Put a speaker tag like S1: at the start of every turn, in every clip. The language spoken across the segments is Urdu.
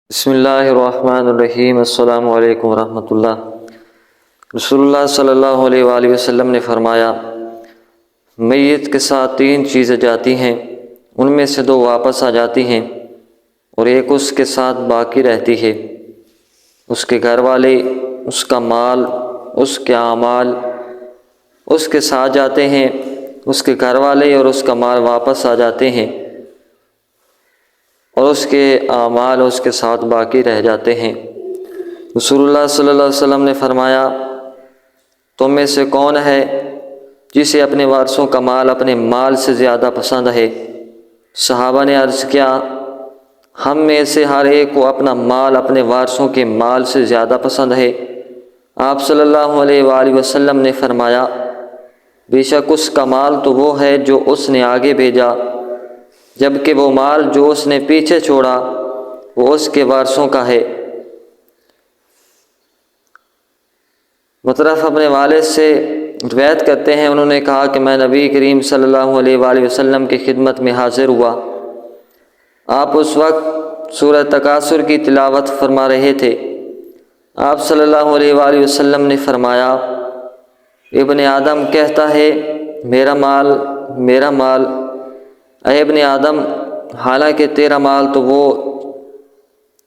S1: بسم اللہ الرحمن الرحیم۔ السلام علیکم ورحمۃ اللہ۔ رسول اللہ صلی اللہ علیہ وآلہ وسلم نے فرمایا، میت کے ساتھ تین چیزیں جاتی ہیں، ان میں سے دو واپس آ جاتی ہیں اور ایک اس کے ساتھ باقی رہتی ہے۔ اس کے گھر والے، اس کا مال، اس کے اعمال اس کے ساتھ جاتے ہیں، اس کے گھر والے اور اس کا مال واپس آ جاتے ہیں اور اس کے اعمال اس کے ساتھ باقی رہ جاتے ہیں۔ رسول اللہ صلی اللہ علیہ وسلم نے فرمایا، تم میں سے کون ہے جسے اپنے وارثوں کا مال اپنے مال سے زیادہ پسند ہے؟ صحابہ نے عرض کیا، ہم میں سے ہر ایک کو اپنا مال اپنے وارثوں کے مال سے زیادہ پسند ہے۔ آپ صلی اللہ علیہ وآلہ وسلم نے فرمایا، بے شک اس کا مال تو وہ ہے جو اس نے آگے بھیجا، جبکہ وہ مال جو اس نے پیچھے چھوڑا وہ اس کے وارثوں کا ہے۔ مطرف اپنے والد سے روایت کرتے ہیں، انہوں نے کہا کہ میں نبی کریم صلی اللہ علیہ وآلہ وسلم کی خدمت میں حاضر ہوا۔ آپ اس وقت سورہ تکاثر کی تلاوت فرما رہے تھے۔ آپ صلی اللہ علیہ وآلہ وسلم نے فرمایا، ابن آدم کہتا ہے میرا مال میرا مال، اے ابن آدم، حالانکہ تیرا مال تو وہ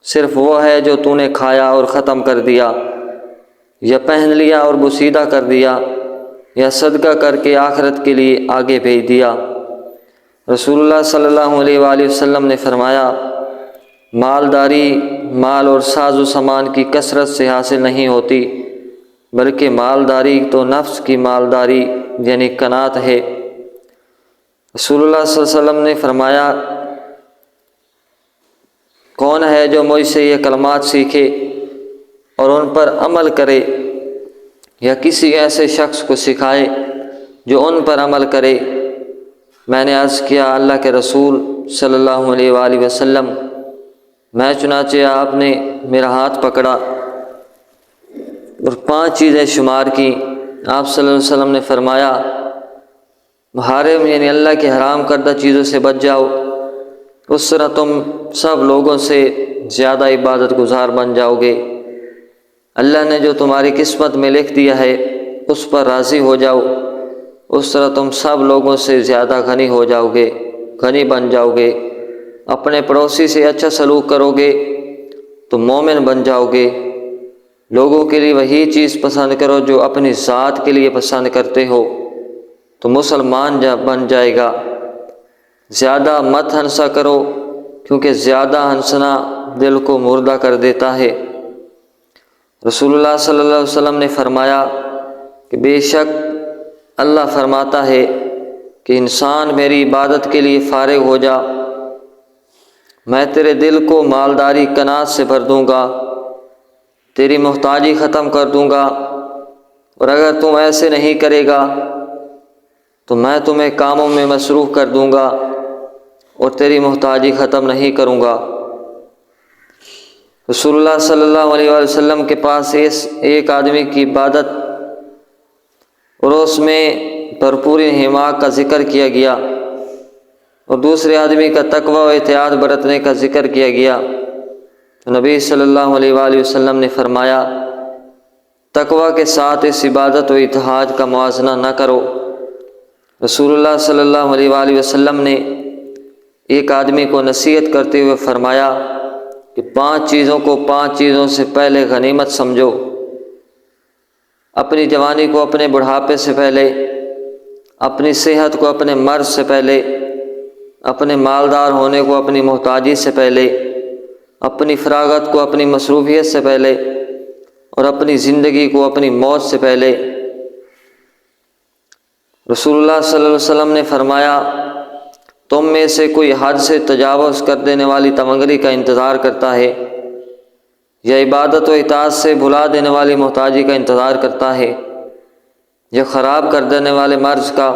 S1: صرف وہ ہے جو تو نے کھایا اور ختم کر دیا، یا پہن لیا اور بوسیدہ کر دیا، یا صدقہ کر کے آخرت کے لیے آگے بھیج دیا۔ رسول اللہ صلی اللہ علیہ وآلہ وسلم نے فرمایا، مالداری مال اور ساز و سامان کی کثرت سے حاصل نہیں ہوتی، بلکہ مالداری تو نفس کی مالداری یعنی قناعت ہے۔ رسول اللہ صلی اللہ علیہ وسلم نے فرمایا، کون ہے جو مجھ سے یہ کلمات سیکھے اور ان پر عمل کرے، یا کسی ایسے شخص کو سکھائے جو ان پر عمل کرے؟ میں نے عرض کیا، اللہ کے رسول صلی اللہ علیہ وآلہ وسلم۔ میں چنانچہ آپ نے میرا ہاتھ پکڑا اور 5 چیزیں شمار کی۔ آپ صلی اللہ علیہ وسلم نے فرمایا، محارم یعنی اللہ کے حرام کردہ چیزوں سے بچ جاؤ، اس طرح تم سب لوگوں سے زیادہ عبادت گزار بن جاؤ گے۔ اللہ نے جو تمہاری قسمت میں لکھ دیا ہے اس پر راضی ہو جاؤ، اس طرح تم سب لوگوں سے زیادہ غنی ہو جاؤ گے، غنی بن جاؤ گے۔ اپنے پڑوسی سے اچھا سلوک کرو گے تو مومن بن جاؤ گے۔ لوگوں کے لیے وہی چیز پسند کرو جو اپنی ذات کے لیے پسند کرتے ہو تو مسلمان بن جائے گا۔ زیادہ مت ہنسا کرو، کیونکہ زیادہ ہنسنا دل کو مردہ کر دیتا ہے۔ رسول اللہ صلی اللہ علیہ وسلم نے فرمایا کہ بے شک اللہ فرماتا ہے کہ انسان میری عبادت کے لیے فارغ ہو جا، میں تیرے دل کو مالداری قناعت سے بھر دوں گا، تیری محتاجی ختم کر دوں گا، اور اگر تم ایسے نہیں کرے گا تو میں تمہیں کاموں میں مصروف کر دوں گا اور تیری محتاجی ختم نہیں کروں گا۔ رسول اللہ صلی اللہ علیہ وآلہ وسلم کے پاس ایک آدمی کی عبادت اور اس میں بھرپور انہماک کا ذکر کیا گیا، اور دوسرے آدمی کا تقوی و احتیاط برتنے کا ذکر کیا گیا، تو نبی صلی اللہ علیہ وآلہ وسلم نے فرمایا، تقوی کے ساتھ اس عبادت و اتحاد کا موازنہ نہ کرو۔ رسول اللہ صلی اللہ علیہ وآلہ وسلم نے ایک آدمی کو نصیحت کرتے ہوئے فرمایا کہ 5 چیزوں کو 5 چیزوں سے پہلے غنیمت سمجھو۔ اپنی جوانی کو اپنے بڑھاپے سے پہلے، اپنی صحت کو اپنے مرض سے پہلے، اپنے مالدار ہونے کو اپنی محتاجی سے پہلے، اپنی فراغت کو اپنی مصروفیت سے پہلے، اور اپنی زندگی کو اپنی موت سے پہلے۔ رسول اللہ صلی اللہ علیہ وسلم نے فرمایا، تم میں سے کوئی حد سے تجاوز کر دینے والی تمنگری کا انتظار کرتا ہے، یا عبادت و اطاعت سے بھلا دینے والی محتاجی کا انتظار کرتا ہے، یا خراب کر دینے والے مرض کا،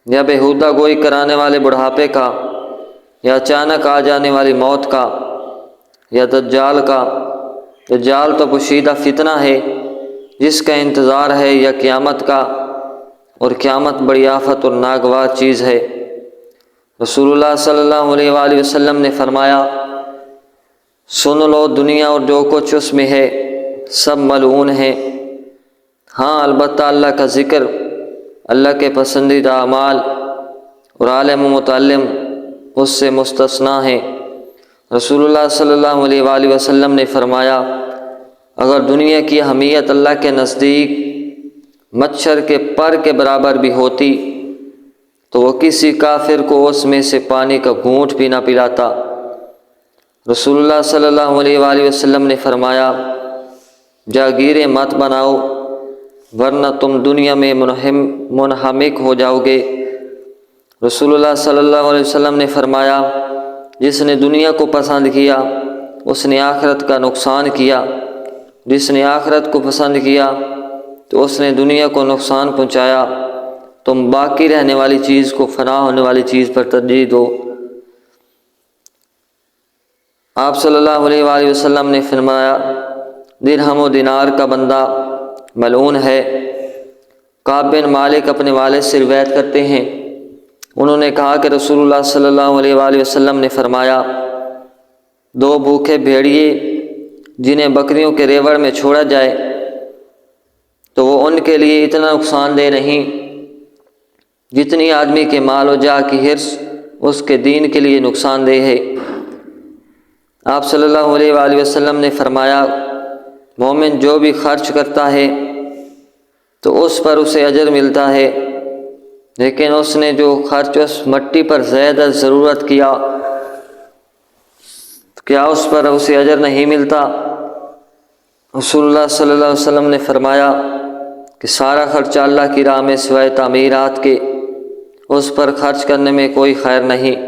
S1: یا بیہودہ گوئی کرانے والے بڑھاپے کا، یا اچانک آ جانے والی موت کا، یا دجال کا۔ دجال تو پوشیدہ فتنہ ہے جس کا انتظار ہے، یا قیامت کا، اور قیامت بڑی آفت اور ناگوار چیز ہے۔ رسول اللہ صلی اللہ علیہ وآلہ وسلم نے فرمایا، سن لو دنیا اور جو کچھ اس میں ہے سب ملعون ہیں، ہاں البتہ اللہ کا ذکر، اللہ کے پسندیدہ اعمال اور عالم و متعلم اس سے مستثنیٰ ہیں۔ رسول اللہ صلی اللہ علیہ وآلہ وسلم نے فرمایا، اگر دنیا کی اہمیت اللہ کے نزدیک مچھر کے پر کے برابر بھی ہوتی تو وہ کسی کافر کو اس میں سے پانی کا گھونٹ بھی نہ پلاتا۔ رسول اللہ صلی اللہ علیہ وآلہ وسلم نے فرمایا، جاگیریں مت بناؤ ورنہ تم دنیا میں منہمک ہو جاؤ گے۔ رسول اللہ صلی اللہ علیہ وسلم نے فرمایا، جس نے دنیا کو پسند کیا اس نے آخرت کا نقصان کیا، جس نے آخرت کو پسند کیا تو اس نے دنیا کو نقصان پہنچایا۔ تم باقی رہنے والی چیز کو فنا ہونے والی چیز پر ترجیح دو۔ آپ صلی اللہ علیہ وآلہ وسلم نے فرمایا، درہم و دینار کا بندہ ملعون ہے۔ کعب بن مالک اپنے والد سے روایت کرتے ہیں، انہوں نے کہا کہ رسول اللہ صلی اللہ علیہ وآلہ وسلم نے فرمایا، دو بھوکے بھیڑیے جنہیں بکریوں کے ریوڑ میں چھوڑا جائے تو وہ ان کے لیے اتنا نقصان دہ نہیں جتنی آدمی کے مال و جاہ کی حرص اس کے دین کے لیے نقصان دہ ہے۔ آپ صلی اللہ علیہ وآلہ وسلم نے فرمایا، مومن جو بھی خرچ کرتا ہے تو اس پر اسے اجر ملتا ہے، لیکن اس نے جو خرچ اس مٹی پر زیادہ ضرورت کیا، کیا اس پر اسے اجر نہیں ملتا؟ رسول اللہ صلی اللہ علیہ وسلم نے فرمایا کہ سارا خرچہ اللہ کی راہ میں سوائے تعمیرات کے اس پر خرچ کرنے میں کوئی خیر نہیں۔